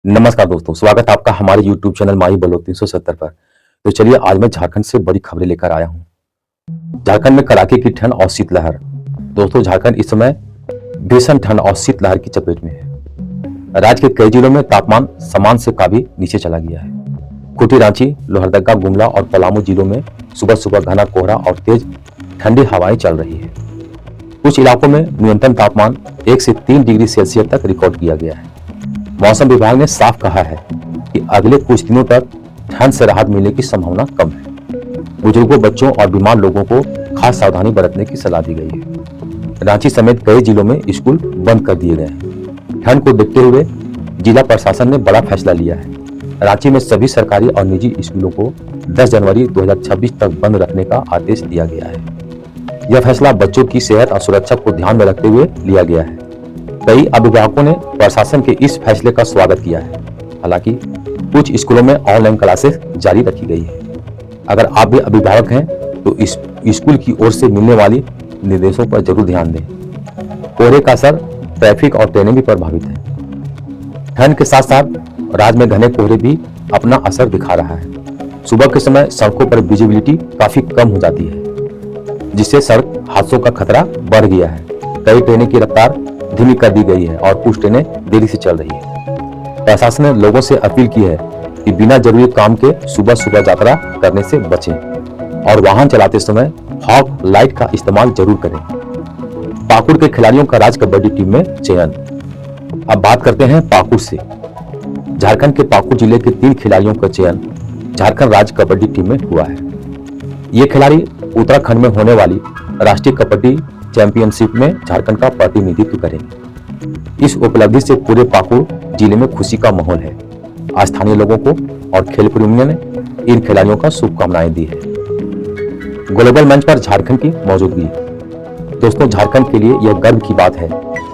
नमस्कार दोस्तों, स्वागत है आपका हमारे YouTube चैनल माई बलो 370 पर। तो चलिए आज मैं झारखंड से बड़ी खबरें लेकर आया हूं। झारखंड में कड़ाके की ठंड और शीतलहर। दोस्तों, झारखंड इस समय भीषण ठंड और शीतलहर की चपेट में है। राज्य के कई जिलों में तापमान सामान्य से काफी नीचे चला गया है। खूंटी, रांची, लोहरदगा, गुमला और पलामू जिलों में सुबह सुबह घना कोहरा और तेज ठंडी हवाएं चल रही है। कुछ इलाकों में न्यूनतम तापमान 1 से 3 डिग्री सेल्सियस तक रिकॉर्ड किया गया है। मौसम विभाग ने साफ कहा है कि अगले कुछ दिनों तक ठंड से राहत मिलने की संभावना कम है। बुजुर्गों, बच्चों और बीमार लोगों को खास सावधानी बरतने की सलाह दी गई है। रांची समेत कई जिलों में स्कूल बंद कर दिए गए हैं। ठंड को देखते हुए जिला प्रशासन ने बड़ा फैसला लिया है। रांची में सभी सरकारी और निजी स्कूलों को 10 जनवरी 2026 तक बंद रखने का आदेश दिया गया है। यह फैसला बच्चों की सेहत और सुरक्षा को ध्यान में रखते हुए लिया गया है। कई अभिभावकों ने प्रशासन के इस फैसले का स्वागत किया है। हालांकि कुछ स्कूलों में ऑनलाइन क्लासेस जारी रखी गई है। अगर आप भी अभिभावक हैं तो इस स्कूल की ओर से मिलने वाली निर्देशों पर जरूर ध्यान दें। कोहरे का असर ट्रैफिक और ट्रेनें भी प्रभावित है। ठंड के साथ साथ राज्य में घने कोहरे भी अपना असर दिखा रहा है। सुबह के समय सड़कों पर विजिबिलिटी काफी कम हो जाती है, जिससे सड़क हादसों का खतरा बढ़ गया है। कई ट्रेनें की रफ्तार धीमी कर दी गई है और कुछ ट्रेनें देरी से चल रही है। प्रशासन ने लोगों से अपील की है कि बिना जरूरी काम के सुबह सुबह यात्रा करने से बचें और वाहन चलाते समय फॉग लाइट का इस्तेमाल जरूर करें। पाकुड़ के खिलाड़ियों का राज्य कबड्डी टीम में चयन। अब बात करते हैं पाकुड़ से। झारखंड के पाकुड़ जिले के 3 खिलाड़ियों का चयन झारखंड राज्य कबड्डी टीम में हुआ है। ये खिलाड़ी उत्तराखंड में होने वाली राष्ट्रीय कबड्डी चैंपियनशिप में झारखंड का प्रतिनिधित्व करेंगे। इस उपलब्धि से पूरे पाकुड़ जिले में खुशी का माहौल है। स्थानीय लोगों को और खेल प्रेमियों ने इन खिलाड़ियों का शुभकामनाएं दी है। ग्लोबल मंच पर झारखंड की मौजूदगी। दोस्तों, झारखंड के लिए यह गर्व की बात है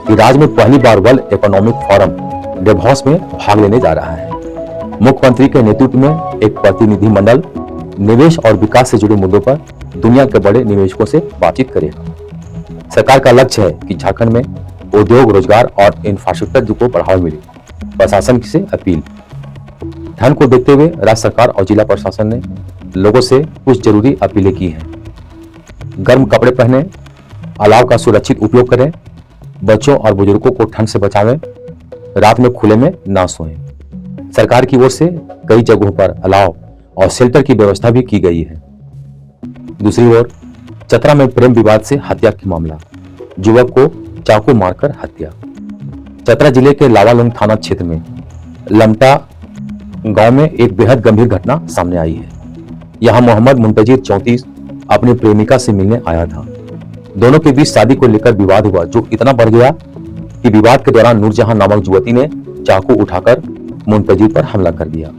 कि राज्य में पहली बार वर्ल्ड इकोनॉमिक फोरम डेवॉस में भाग लेने जा रहा है। मुख्यमंत्री के नेतृत्व में एक प्रतिनिधि मंडल निवेश और विकास से जुड़े मुद्दों पर दुनिया के बड़े निवेशकों से बातचीत करेगा। सरकार का लक्ष्य है कि झारखंड में उद्योग, रोजगार और इंफ्रास्ट्रक्चर को बढ़ावा मिले। प्रशासन से अपील। ठंड को देखते हुए राज्य सरकार और जिला प्रशासन ने लोगों से कुछ जरूरी अपीलें की हैं। गर्म कपड़े पहनें, अलाव का सुरक्षित उपयोग करें, बच्चों और बुजुर्गों को ठंड से बचावें, रात में खुले में ना सोएं। सरकार की ओर से कई जगहों पर अलाव और शेल्टर की व्यवस्था भी की गई है। दूसरी ओर चतरा में प्रेम विवाद से हत्या की मामला। युवक को चाकू मारकर हत्या। चतरा जिले के लावालुंग थाना क्षेत्र में लमटा गांव में एक बेहद गंभीर घटना सामने आई है। यहां मोहम्मद मुंतजिर 34 अपनी प्रेमिका से मिलने आया था। दोनों के बीच शादी को लेकर विवाद हुआ, जो इतना बढ़ गया कि विवाद के दौरान नूरजहां नामक युवती ने चाकू उठाकर मुंतजिर पर हमला कर दिया।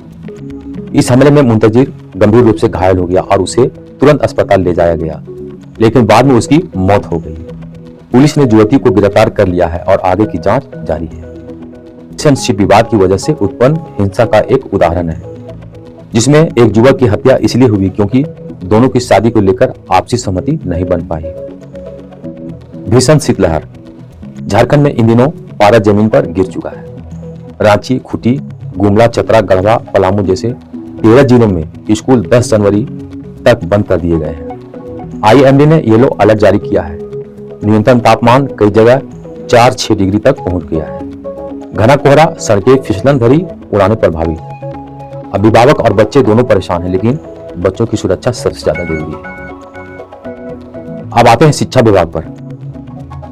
इस हमले में मुंतजिर गंभीर रूप से घायल हो गया और उसे तुरंत अस्पताल ले जाया गया, लेकिन बाद में उसकी मौत हो गई। पुलिस ने युवती को गिरफ्तार कर लिया है और आगे की जांच जारी है। रिलेशनशिप विवाद की वजह से उत्पन्न हिंसा का एक उदाहरण है, जिसमें एक युवक की हत्या इसलिए हुई क्योंकि दोनों की शादी को लेकर आपसी सहमति नहीं बन पाई। भीषण शीतलहर। झारखंड में इन दिनों पारा जमीन पर गिर चुका है। रांची, खूंटी, गुमला, चतरा, गढ़वा, पलामू जैसे 13 जिलों में स्कूल 10 जनवरी तक बंद कर दिए गए हैं। IMD ने येलो अलर्ट जारी किया है। न्यूनतम तापमान कई जगह 4-6 डिग्री तक पहुंच गया है। घना कोहरा, सड़कें फिसलन भरी, उड़ानें प्रभावित। अभिभावक और बच्चे दोनों परेशान हैं, लेकिन बच्चों की सुरक्षा सबसे ज्यादा जरूरी है। अब आते हैं शिक्षा विभाग पर।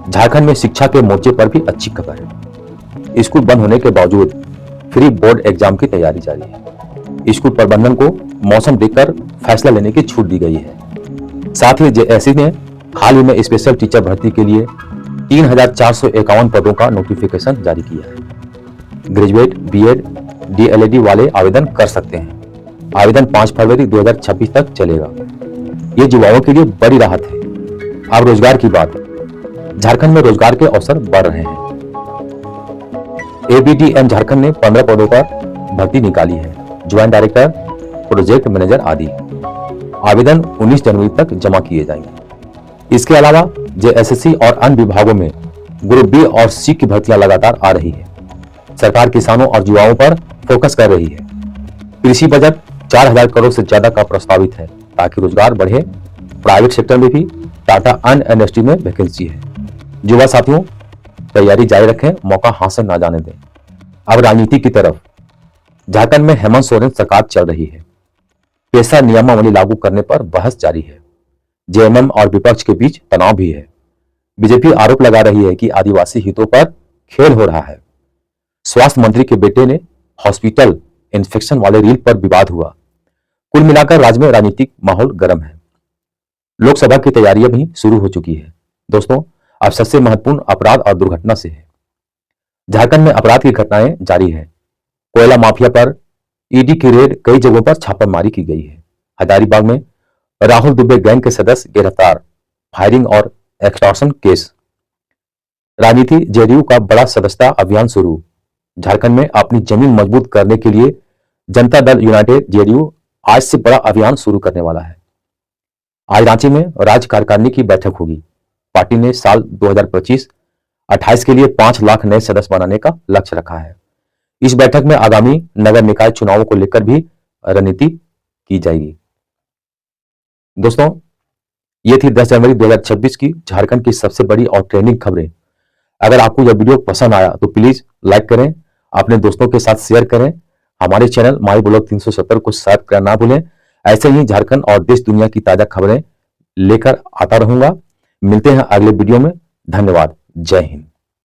झारखंड में शिक्षा के मोर्चे पर भी अच्छी खबर है। स्कूल बंद होने के बावजूद फ्री बोर्ड एग्जाम की तैयारी जारी है। स्कूल प्रबंधन को मौसम देखकर फैसला लेने की छूट दी गई है। साथ ही JSC ने हाल ही में स्पेशल टीचर भर्ती के लिए 3451 पदों का नोटिफिकेशन जारी किया है। ग्रेजुएट, BEd, DLED वाले आवेदन कर सकते हैं। आवेदन 5 फरवरी 2026 तक चलेगा। ये युवाओं के लिए बड़ी राहत है। अब रोजगार की बात। झारखंड में रोजगार के अवसर बढ़ रहे हैं। ABDM झारखंड ने 15 पदों पर भर्ती निकाली है। ज्वाइंट डायरेक्टर, प्रोजेक्ट मैनेजर आदि। आवेदन 19 जनवरी तक जमा किए जाएंगे। इसके अलावा JSSC और अन्य विभागों में ग्रुप B और C की भर्तियां लगातार आ रही है। सरकार किसानों और युवाओं पर फोकस कर रही है। कृषि बजट 4,000 करोड़ से ज्यादा का प्रस्तावित है ताकि रोजगार बढ़े। प्राइवेट सेक्टर में भी टाटा अन्य इंडस्ट्री में वैकेंसी है। युवा साथियों, तैयारी जारी रखें, मौका हाथ से ना जाने दें। अब राजनीति की तरफ। झारखंड में हेमंत सोरेन सरकार चल रही है। पेशा नियमावली लागू करने पर बहस जारी है। जेएमएम और विपक्ष के बीच तनाव भी है। बीजेपी आरोप लगा रही है कि आदिवासी हितों पर खेल हो रहा है। स्वास्थ्य मंत्री के बेटे ने हॉस्पिटल इंफेक्शन वाले रील पर विवाद हुआ। कुल मिलाकर राज्य में राजनीतिक माहौल गर्म है। लोकसभा की तैयारियां भी शुरू हो चुकी है। दोस्तों, अब सबसे महत्वपूर्ण अपराध और दुर्घटना से है। झारखंड में अपराध की घटनाएं जारी है। कोयला माफिया पर ईडी की रेड, कई जगहों पर छापेमारी की गई है। हजारीबाग में राहुल दुबे गैंग के सदस्य गिरफ्तार, फायरिंग और एक्सटॉर्शन केस। राजनीति, जेडीयू का बड़ा सदस्यता अभियान शुरू। झारखंड में अपनी जमीन मजबूत करने के लिए जनता दल यूनाइटेड जेडीयू आज से बड़ा अभियान शुरू करने वाला है। आज रांची में राज्य कार्यकारिणी की बैठक होगी। पार्टी ने साल 2025-28 के लिए 5 लाख नए सदस्य बनाने का लक्ष्य रखा है। इस बैठक में आगामी नगर निकाय चुनावों को लेकर भी रणनीति की जाएगी। दोस्तों, ये थी 10 जनवरी 2026 की झारखंड की सबसे बड़ी और ट्रेंडिंग खबरें। अगर आपको यह वीडियो पसंद आया तो प्लीज लाइक करें, अपने दोस्तों के साथ शेयर करें। हमारे चैनल माई ब्लॉग 370 को सब्सक्राइब करना ना भूलें। ऐसे ही झारखंड और देश दुनिया की ताजा खबरें लेकर आता रहूंगा। मिलते हैं अगले वीडियो में। धन्यवाद। जय हिंद।